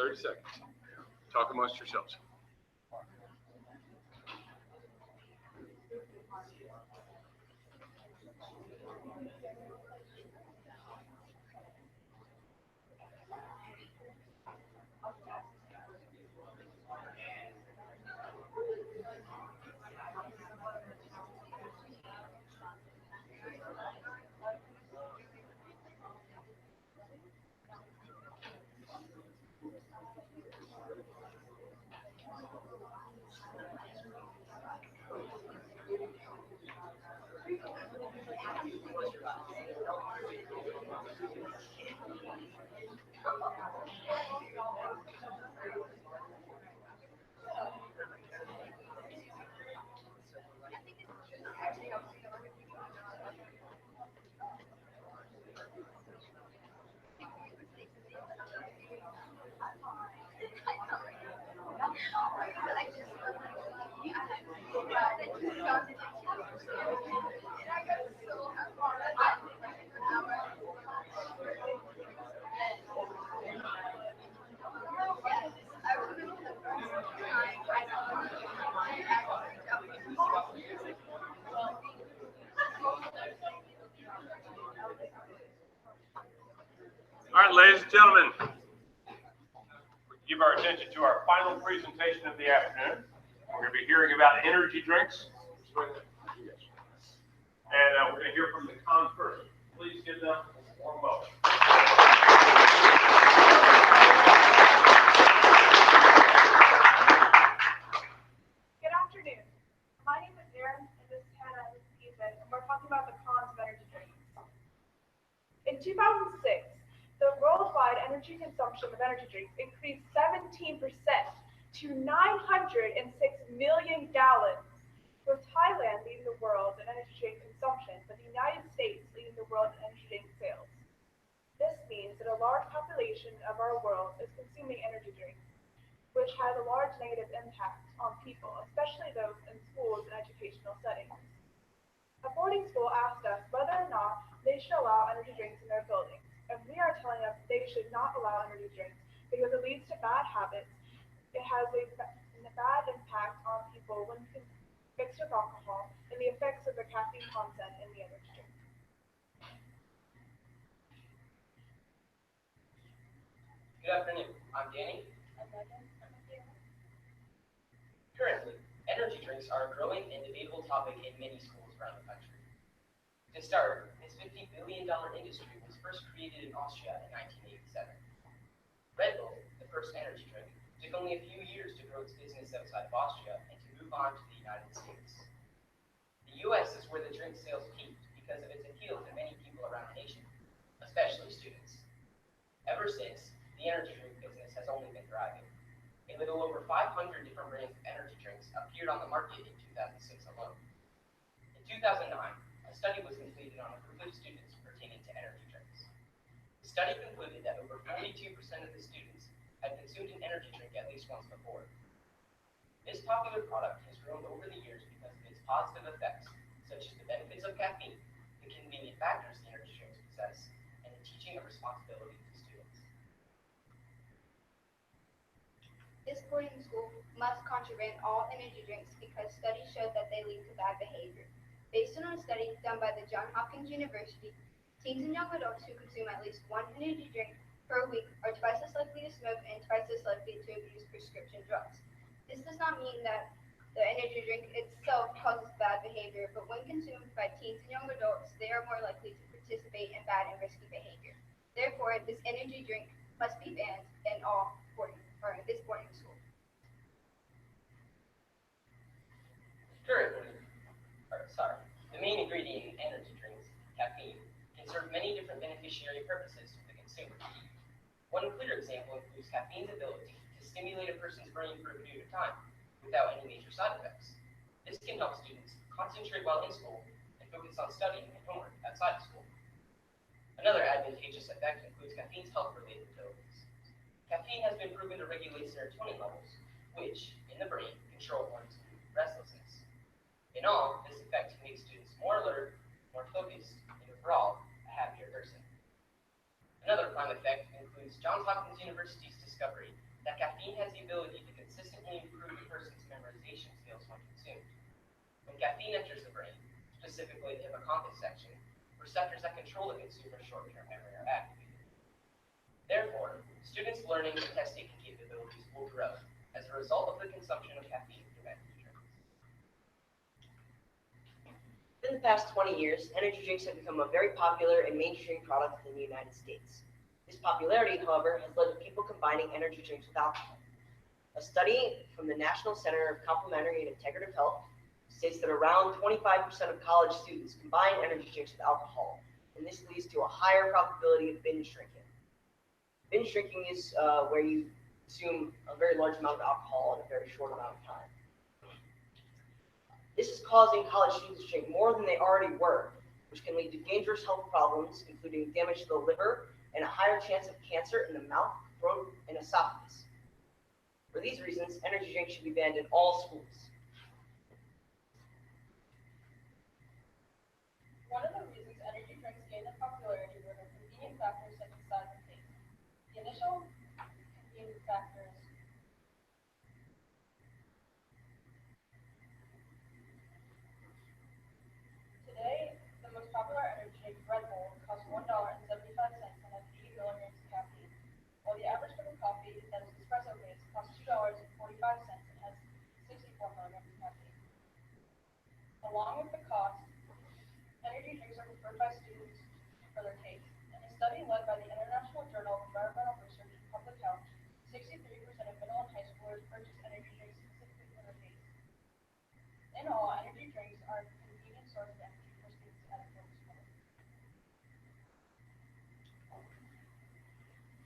30 seconds. Talk amongst yourselves. All right, ladies and gentlemen, we give our attention to our final presentation of the afternoon. We're going to be hearing about energy drinks. And we're going to hear from the con first. Please give them a warm welcome. Good afternoon. My name is Erin, and this is Hannah, and this is Ethan, and we're talking about the cons of energy drinks. In 2006, the worldwide energy consumption of energy drinks increased 17% to 906 million gallons, with Thailand leading the world in energy drink consumption, but the United States leading the world in energy drink sales. This means that a large population of our world is consuming energy drinks, which has a large negative impact on people, especially those in schools and educational settings. A boarding school asked us whether or not they should allow energy drinks in their buildings, and we are telling them they should not allow energy drinks because it leads to bad habits. It has a bad impact on people when mixed with alcohol and the effects of the caffeine content in the energy drink. Good afternoon. I'm Danny. I'm Megan. I'm Adriana. Currently, energy drinks are a growing and debatable topic in many schools around the country. To start, this $50 billion industry was first created in Austria in 1987. Red Bull, the first energy drink, took only a few years to grow its business outside of Austria and to move on to the United States. The U.S. is where the drink sales peaked because of its appeal to many people around the nation, especially students. Ever since, the energy drink business has only been thriving. A little over 500 different brands of energy drinks appeared on the market in 2006 alone. In 2009, a study was completed on a group of students pertaining to energy drinks. The study concluded that over 42% of the students had consumed an energy drink at least once before. This popular product has grown over the years because of its positive effects, such as the benefits of caffeine, the convenient factors the energy drinks possess, and the teaching of responsibility to students. This boarding school must contraband all energy drinks because studies showed that they lead to bad behavior. Based on a study done by the Johns Hopkins University, teens and young adults who consume at least one energy drink per week are twice as likely to smoke and twice as likely to abuse prescription drugs. This does not mean that the energy drink itself causes bad behavior, but when consumed by teens and young adults, they are more likely to participate in bad and risky behavior. Therefore, this energy drink must be banned in all this boarding school. The main ingredient in energy drinks, caffeine, can serve many different beneficiary purposes to the consumer. One clear example includes caffeine's ability to stimulate a person's brain for a period of time without any major side effects. This can help students concentrate while in school and focus on studying and homework outside of school. Another advantageous effect includes caffeine's health-related abilities. Caffeine has been proven to regulate serotonin levels, which, in the brain, control one's restlessness. In all, this effect makes students more alert, more focused, and overall, a happier person. Another prime effect includes Johns Hopkins University's discovery that caffeine has the ability to consistently improve a person's memorization skills when consumed. When caffeine enters the brain, specifically the hippocampus section, receptors that control the consumer's short-term memory are activated. Therefore, students' learning and test-taking capabilities will grow as a result of the consumption of caffeine through energy drinks. In the past 20 years, energy drinks have become a very popular and mainstream product in the United States. This popularity, however, has led to people combining energy drinks with alcohol. A study from the National Center of Complementary and Integrative Health states that around 25% of college students combine energy drinks with alcohol, and this leads to a higher probability of binge drinking. Binge drinking is where you consume a very large amount of alcohol in a very short amount of time. This is causing college students to drink more than they already were, which can lead to dangerous health problems, including damage to the liver and a higher chance of cancer in the mouth, throat, and esophagus. For these reasons, energy drinks should be banned in all schools. One of the reasons energy drinks gained in popularity were their convenient factors such as size and taste. The initial convenient factors today, the most popular energy drink, Red Bull, costs $1.75 and has 80 milligrams of caffeine, while the average cup of coffee that is espresso based costs $2.45 and has 64 milligrams of caffeine. Along with the cost, energy drinks are preferred by students for their taste. In a study led by the International Journal of Environmental Research and Public Health, 63% of middle and high schoolers purchase energy drinks specifically for their taste. In all, energy drinks are a convenient source of energy for students at a public school.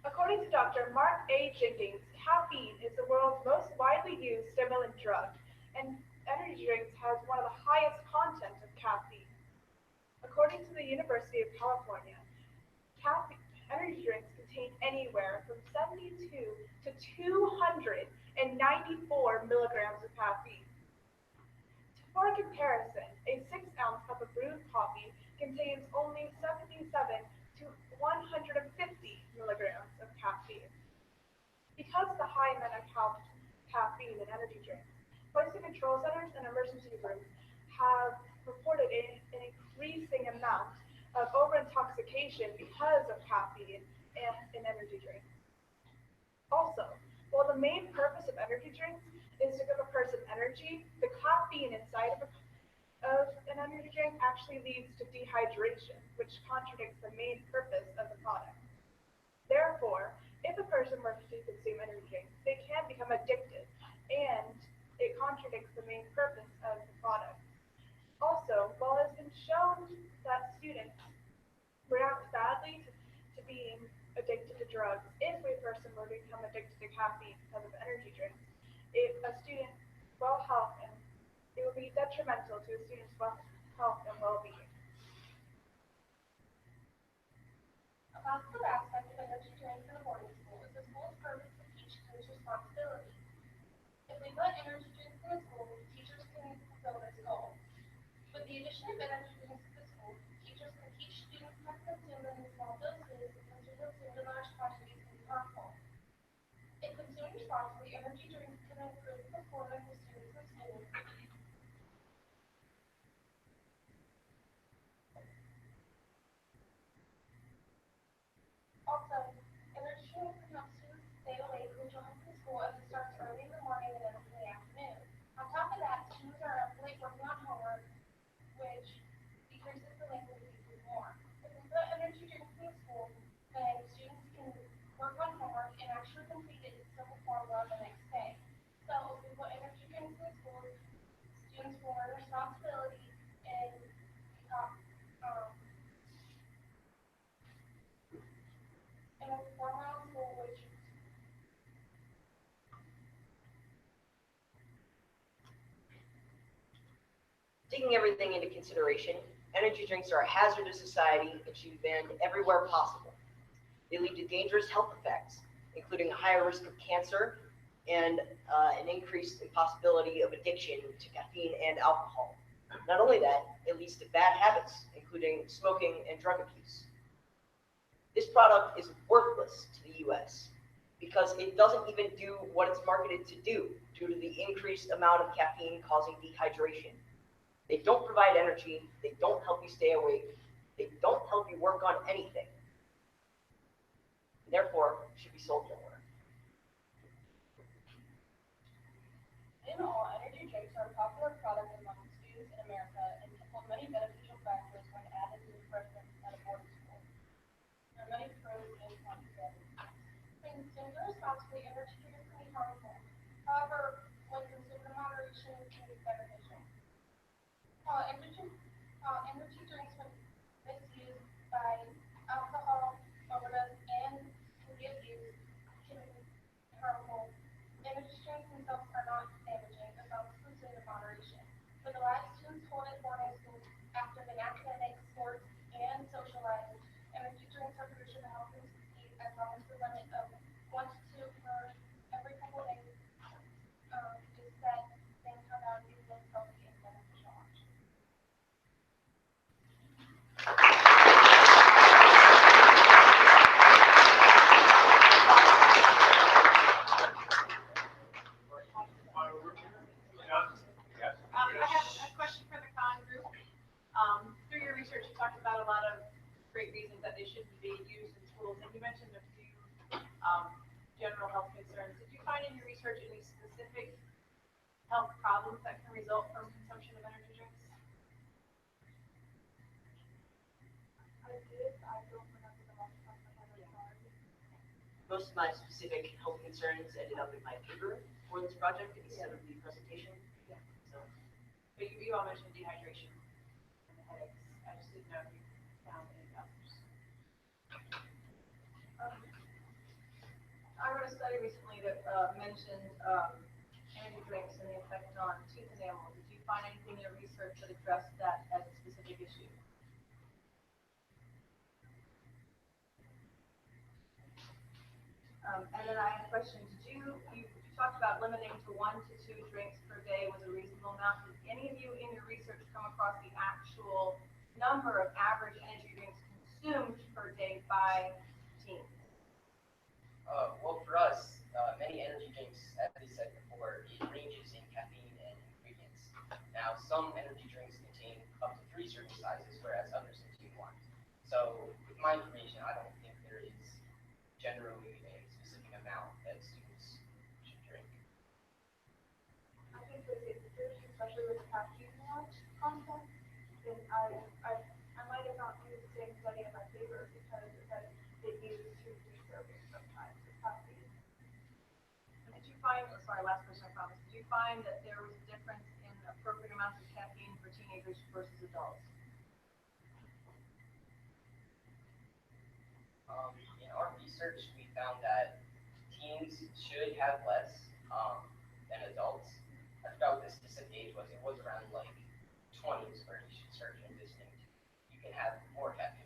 According to Dr. Mark A. Jenkins, caffeine is the world's most widely used stimulant drug, and energy drinks has one of the highest content of caffeine. According to the University of California, energy drinks contain anywhere from 72 to 294 milligrams of caffeine. For comparison, a 6-ounce cup of brewed coffee contains only 77 to 150 milligrams of caffeine. Because of the high amount of caffeine in energy drinks, poison control centers and emergency rooms have reported an increasing amount of over-intoxication because of caffeine in energy drinks. Also, while the main purpose of energy drinks is to give a person energy, the caffeine inside of an energy drink actually leads to dehydration, which contradicts the main purpose of the product. Therefore, if a person were to consume energy drinks, they can become addicted, and it contradicts the main purpose of the product. Also, while it's been shown that students react badly to being addicted to drugs, if a person were to become addicted to caffeine because of energy drinks, if a student's well-health and it will be detrimental to a student's health and well-being. A positive aspect of energy drinks in a boarding school is the school's purpose to teach students responsibility. If we put energy drinks in a school, teachers can fulfill this goal. With the addition of energy drinks to the school, teachers can teach students how to consume them in small doses because to consume in large quantities can be harmful. If consumed responsibly, energy drinks can improve the performance of students in school. Also, energy drinks can help students stay awake from jobs in school as it starts early in the morning and ends in the afternoon. On top of that, students are up late working on homework, which decreases the likelihood of even more. If we put energy drinks in the school, then students can work on homework and actually complete it in some form well the next day. So if we put energy drinks in the schools, students will learn responsibility and perform well in school, which Taking everything into consideration, energy drinks are a hazard to society and should be banned everywhere possible. They lead to dangerous health effects, including a higher risk of cancer and an increase in possibility of addiction to caffeine and alcohol. Not only that, it leads to bad habits, including smoking and drug abuse. This product is worthless to the U.S. because it doesn't even do what it's marketed to do due to the increased amount of caffeine causing dehydration. They don't provide energy, they don't help you stay awake, they don't help you work on anything. Therefore, should be sold nowhere. In all, energy drinks are a popular product among students in America and can hold many beneficial factors when added to refreshments at a boarding school. There are many pros and cons to it. When consumed irresponsibly, energy drinks can be harmful. However, when consumed in moderation, it can be beneficial. Energy drinks, when misused by alcohol, overdose, and media abuse, can be harmful. Energy drinks themselves are not damaging as long as consumed in moderation. For the lives students hold at boarding schools, active in academics, sports, and social life, energy drinks are crucial to help them succeed as long as the limit of 1 to 2 per every couple of days is set, then come out as both healthy and beneficial options. Yes. I have a question for the con group. Through your research, you talked about a lot of great reasons that they shouldn't be used in schools, and you mentioned a few general health concerns. Did you find in your research any specific health problems that can result from consumption of energy drinks? I did, I don't remember them off the top of my head, I'm sorry. Most of my specific health concerns ended up in my paper for this project instead of the presentation. Yeah. So, But you all mentioned dehydration and the headaches. I just didn't know if you found any others. I read a study recently that mentioned energy drinks and the effect on tooth enamel. Did you find anything in your research that addressed that as a specific issue? And then I had a question. You talked about limiting to 1 to 2 drinks per day was a reasonable amount. Did any of you in your research come across the actual number of average energy drinks consumed per day by teens? Well, for us, many energy drinks, as we said before, it ranges in caffeine and ingredients. Now, some energy drinks contain up to 3 serving sizes, whereas others contain 1. So, with my information, I don't think there is generally a specific amount that students should drink. I think that it's good, especially with caffeine content, then I might have not used the same study in my paper because it said they use 2 to 3 servings sometimes of caffeine. Did you find, sorry, last question I promise, did you find that there was a difference in appropriate amounts of caffeine for teenagers versus adults? In our research, we found that teens should have less than adults. I forgot what the specific age was. It was around like 20s where you should start transitioning. You can have more caffeine.